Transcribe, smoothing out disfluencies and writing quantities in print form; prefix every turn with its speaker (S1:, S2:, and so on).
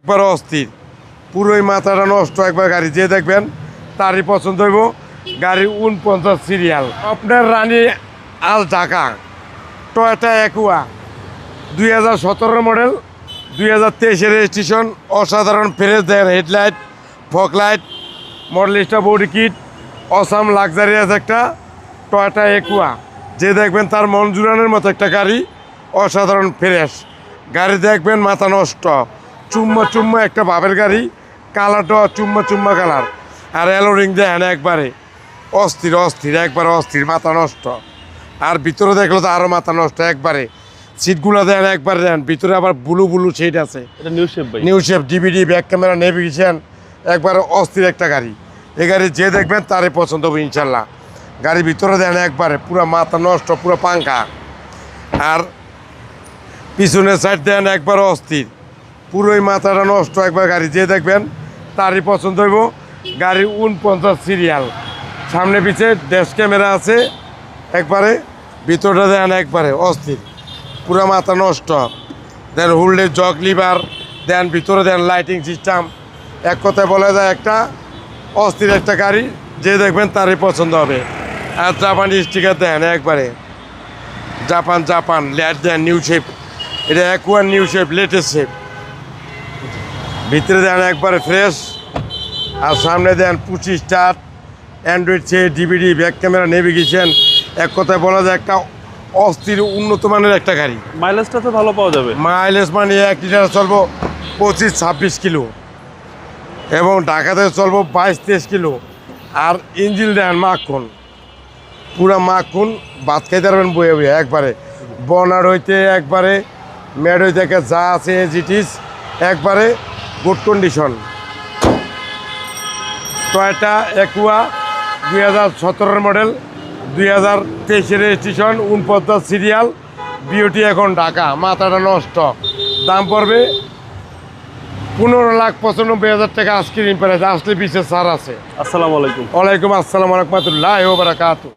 S1: একবার অস্থির, পুরোই মাথাটা নষ্ট। একবার গাড়ি যে দেখবেন তারই পছন্দ হইব। গাড়ি 49 সিরিয়াল, আপনার রানী আল Dhaka Toyota Aqua 2017 model, 2023 registration. অসাধারণ ফ্রেশ দেন, headlight, foglight, Modellista body kit, awesome luxurious একটা টয়োটা একুয়া। যে দেখবেন তার মন জুড়ানোর মতো একটা গাড়ি, অসাধারণ ফ্রেশ গাড়ি। দেখবেন মাথা নষ্ট, চুম্মা চুম্মা একটা ভাবের গাড়ি। কালারটা চুম্মা চুম্মা কালার, আর এলোরিং দেখেন একবারে অস্থির অস্থির, একবারে অস্থির, মাথা নষ্ট। আর ভিতরে দেখলো তো আরও মাথা নষ্ট একবারে। সিটগুলো দেন একবার দেন, ভিতরে আবার ব্লু ব্লু সিট আছে।
S2: এটা নিউ শেপ ভাই,
S1: new shape, DVD, back camera, navigation, একবার অস্থির একটা গাড়ি। এই গাড়ি যে দেখবেন তারই পছন্দ হবে ইনশাল্লাহ। গাড়ির ভিতরে দেন একবারে পুরো মাথা নষ্ট, পুরো পাঙ্খা। আর পিছনের সাইড দেন একবার অস্থির, পুরোই মাথাটা নষ্ট। একবার গাড়ি যে দেখবেন তারই পছন্দ হইব। গাড়ি 49 সিরিয়াল, সামনে পিছে ড্যাশ ক্যামেরা আছে একবারে। ভিতরটা দেন একবারে অস্থির, পুরো মাথা নষ্ট। দেন হুল্ডের জগ লিভার দেন, ভিতরে দেন লাইটিং সিস্টেম। এক কথায় বলা যায় একটা অস্থির একটা গাড়ি, যে দেখবেন তারই পছন্দ হবে। আর জাপানি স্টিকার দেন একবারে, জাপান জাপান লাইট দেন, নিউ শেপ। এটা একুয়ার নিউ শেপ, লেটেস্ট শেপ। ভিতরে দেন একবারে ফ্রেশ। আর সামনে দেন 25 স্টার, অ্যান্ড্রয়েড সে, ডিভিডি, ব্যাক ক্যামেরা, নেভিগেশন। এক কথায় বলা যায় একটা অস্থির উন্নত মানের একটা গাড়ি।
S2: মাইলেজটা তো ভালো পাওয়া যাবে।
S1: মাইলেজ মানে 1 লিটার চলবো 25-26 কিলো, এবং ঢাকাতে চলবো 22-23 কিলো। আর ইঞ্জিন দেন মাখন, পুরা মাখন, ভাত খাইতে পারবেন বয়ে বয়ে একবারে। বনার হইতে একবারে মেড হইতে যা আছে জিটিস একবারে good condition. Toyota Aqua 2017 model, 2023 registration, 49 serial, BOT এখন ঢাকা। মাথাটা নষ্ট। দাম পড়বে 15,95,000 টাকা আজকের প্রাইস। আসলে বিশেষ ছাড় আছে।
S2: আসসালামু আলাইকুম।
S1: ওয়ালাইকুম আসসালাম রহমতুল্লাহ ওয়া বারাকাতুহু।